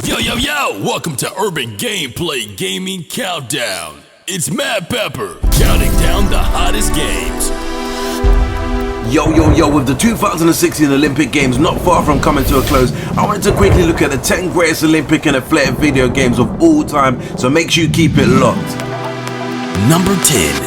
Yo, yo, yo! Welcome to Urban Gameplay Gaming Countdown. It's Matt Pepper, counting down the hottest games. Yo, with the 2016 Olympic Games not far from coming to a close, I wanted to quickly look at the 10 greatest Olympic and athletic video games of all time, so make sure you keep it locked. Number 10.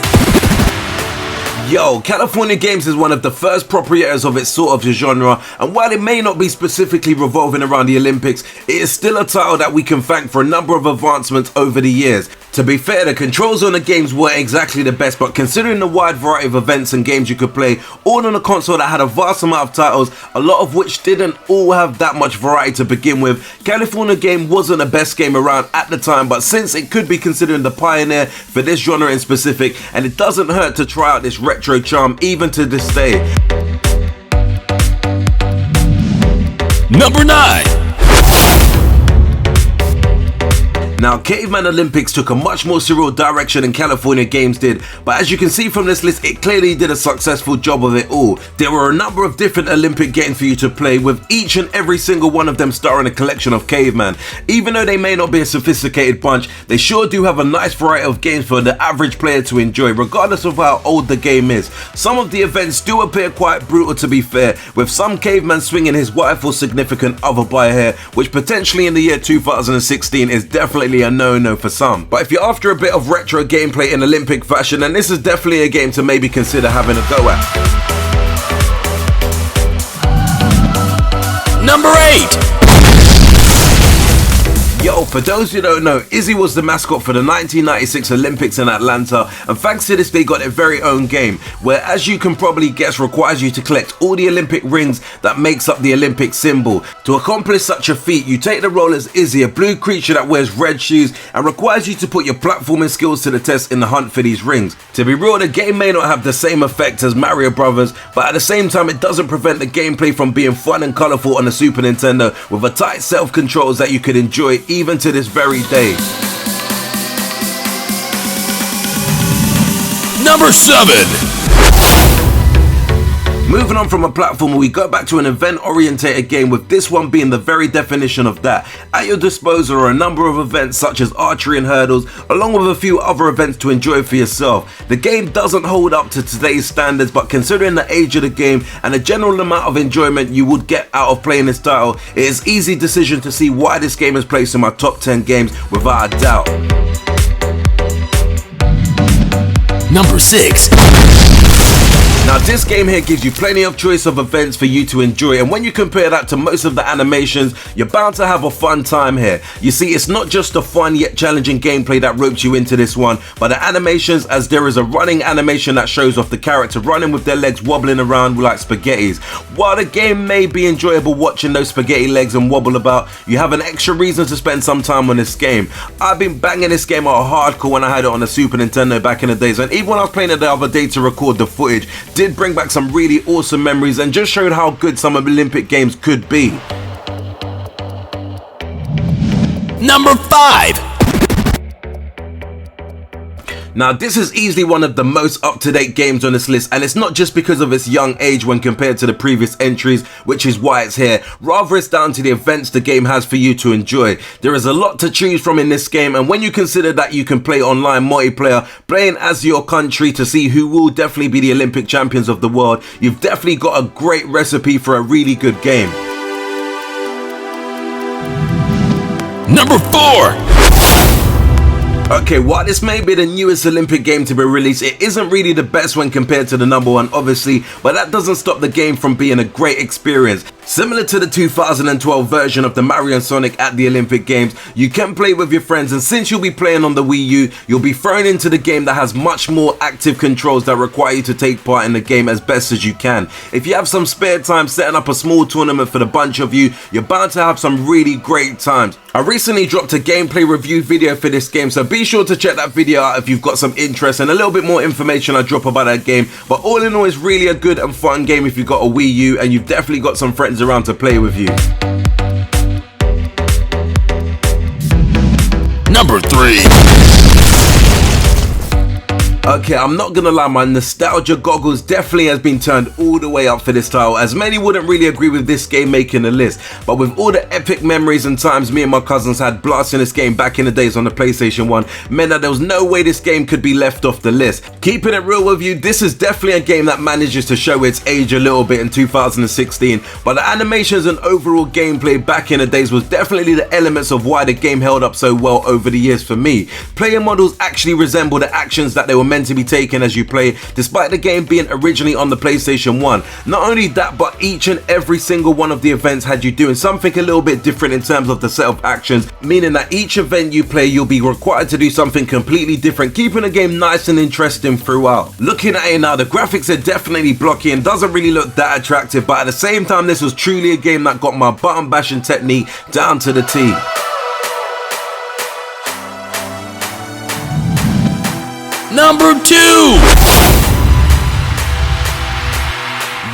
Yo, California Games is one of the first proprietors of its sort of genre, and while it may not be specifically revolving around the Olympics, it is still a title that we can thank for a number of advancements over the years. To be fair, the controls on the games weren't exactly the best, but considering the wide variety of events and games you could play, all on a console that had a vast amount of titles, a lot of which didn't all have that much variety to begin with, California Game wasn't the best game around at the time, but since it could be considered the pioneer for this genre in specific, and it doesn't hurt to try out this retro charm even to this day. Number 9. Now, Caveman Olympics took a much more surreal direction than California Games did, but as you can see from this list, it clearly did a successful job of it all. There were a number of different Olympic games for you to play, with each and every single one of them starring a collection of Caveman. Even though they may not be a sophisticated bunch, they sure do have a nice variety of games for the average player to enjoy, regardless of how old the game is. Some of the events do appear quite brutal, to be fair, with some Caveman swinging his wife or significant other by a hair, which potentially in the year 2016 is definitely a no-no for some. But if you're after a bit of retro gameplay in Olympic fashion, then this is definitely a game to maybe consider having a go at. Number 8. Yo, for those who don't know, Izzy was the mascot for the 1996 Olympics in Atlanta, and thanks to this they got their very own game, where as you can probably guess requires you to collect all the Olympic rings that makes up the Olympic symbol. To accomplish such a feat, you take the role as Izzy, a blue creature that wears red shoes, and requires you to put your platforming skills to the test in the hunt for these rings. To be real, the game may not have the same effect as Mario Brothers, but at the same time it doesn't prevent the gameplay from being fun and colourful on the Super Nintendo, with a tight self-controls that you could enjoy even to this very day. Number 7. Moving on from a platformer, we go back to an event-orientated game, with this one being the very definition of that. At your disposal are a number of events such as archery and hurdles, along with a few other events to enjoy for yourself. The game doesn't hold up to today's standards, but considering the age of the game and the general amount of enjoyment you would get out of playing this title, it is an easy decision to see why this game is placed in my top 10 games without a doubt. Number 6. Now, this game here gives you plenty of choice of events for you to enjoy, and when you compare that to most of the animations, you're bound to have a fun time here. You see, it's not just the fun yet challenging gameplay that ropes you into this one, but the animations, as there is a running animation that shows off the character running with their legs wobbling around like spaghettis. While the game may be enjoyable watching those spaghetti legs and wobble about, you have an extra reason to spend some time on this game. I've been banging this game out hardcore when I had it on the Super Nintendo back in the days, and even when I was playing it the other day to record the footage, did bring back some really awesome memories and just showed how good some Olympic games could be. Number 5. Now, this is easily one of the most up-to-date games on this list, and it's not just because of its young age when compared to the previous entries, which is why it's here. Rather, it's down to the events the game has for you to enjoy. There is a lot to choose from in this game, and when you consider that you can play online multiplayer, playing as your country to see who will definitely be the Olympic champions of the world, you've definitely got a great recipe for a really good game. Number 4. Okay, while this may be the newest Olympic game to be released, it isn't really the best when compared to the number one, obviously, but that doesn't stop the game from being a great experience. Similar to the 2012 version of the Mario and Sonic at the Olympic Games, you can play with your friends, and since you'll be playing on the Wii U, you'll be thrown into the game that has much more active controls that require you to take part in the game as best as you can. If you have some spare time setting up a small tournament for the bunch of you, you're bound to have some really great times. I recently dropped a gameplay review video for this game, so be sure to check that video out if you've got some interest and a little bit more information I drop about that game. But all in all, it's really a good and fun game if you've got a Wii U and you've definitely got some friends around to play with you. Number 3. Okay, I'm not gonna lie, my nostalgia goggles definitely has been turned all the way up for this title, as many wouldn't really agree with this game making the list, but with all the epic memories and times me and my cousins had blasting this game back in the days on the PlayStation 1 meant that there was no way this game could be left off the list. Keeping it real with you, this is definitely a game that manages to show its age a little bit in 2016, but the animations and overall gameplay back in the days was definitely the elements of why the game held up so well over the years for me. Player models actually resemble the actions that they were meant to be taken as you play, despite the game being originally on the PlayStation 1. Not only that, but each and every single one of the events had you doing something a little bit different in terms of the set of actions, meaning that each event you play you'll be required to do something completely different, keeping the game nice and interesting throughout. Looking at it now, the graphics are definitely blocky and doesn't really look that attractive, but at the same time this was truly a game that got my button bashing technique down to the T. Number 2!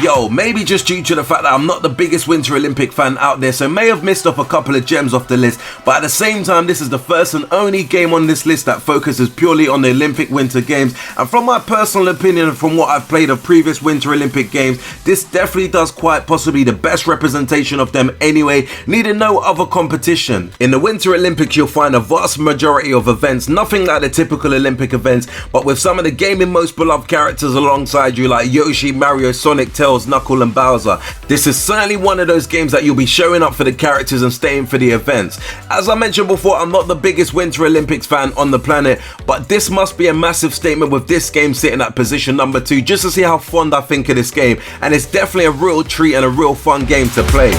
Yo, maybe just due to the fact that I'm not the biggest Winter Olympic fan out there, so may have missed off a couple of gems off the list, but at the same time this is the first and only game on this list that focuses purely on the Olympic Winter Games, and from my personal opinion and from what I've played of previous Winter Olympic Games, this definitely does quite possibly the best representation of them anyway, needing no other competition. In the Winter Olympics you'll find a vast majority of events, nothing like the typical Olympic events, but with some of the gaming most beloved characters alongside you like Yoshi, Mario, Sonic, Tails, Knuckle and Bowser. This is certainly one of those games that you'll be showing up for the characters and staying for the events. As I mentioned before, I'm not the biggest Winter Olympics fan on the planet, but this must be a massive statement with this game sitting at position number 2, just to see how fond I think of this game, and it's definitely a real treat and a real fun game to play.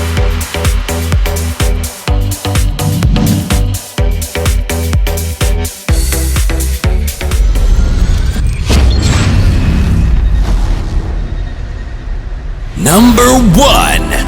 Number 1!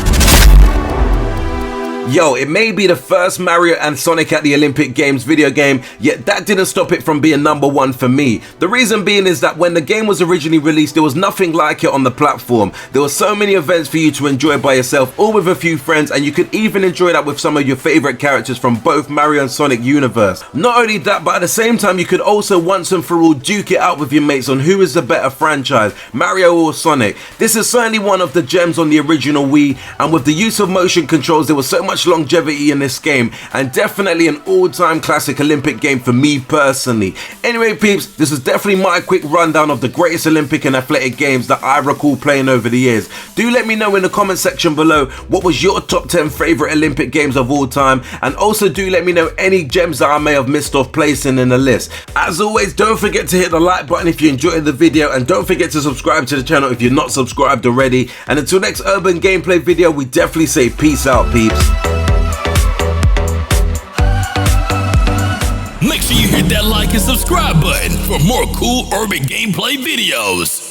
Yo, it may be the first Mario and Sonic at the Olympic Games video game, yet that didn't stop it from being number 1 for me. The reason being is that when the game was originally released, there was nothing like it on the platform. There were so many events for you to enjoy by yourself or with a few friends, and you could even enjoy that with some of your favorite characters from both Mario and Sonic universe. Not only that, but at the same time you could also once and for all duke it out with your mates on who is the better franchise, Mario or Sonic. This is certainly one of the gems on the original Wii, and with the use of motion controls there was so much longevity in this game, and definitely an all-time classic Olympic game for me personally. Anyway peeps, this is definitely my quick rundown of the greatest Olympic and athletic games that I recall playing over the years. Do let me know in the comment section below what was your top 10 favourite Olympic games of all time, and also do let me know any gems that I may have missed off placing in the list. As always, don't forget to hit the like button if you enjoyed the video, and don't forget to subscribe to the channel if you're not subscribed already, and until next urban gameplay video, we definitely say peace out peeps. Make sure you hit that like and subscribe button for more cool urban gameplay videos.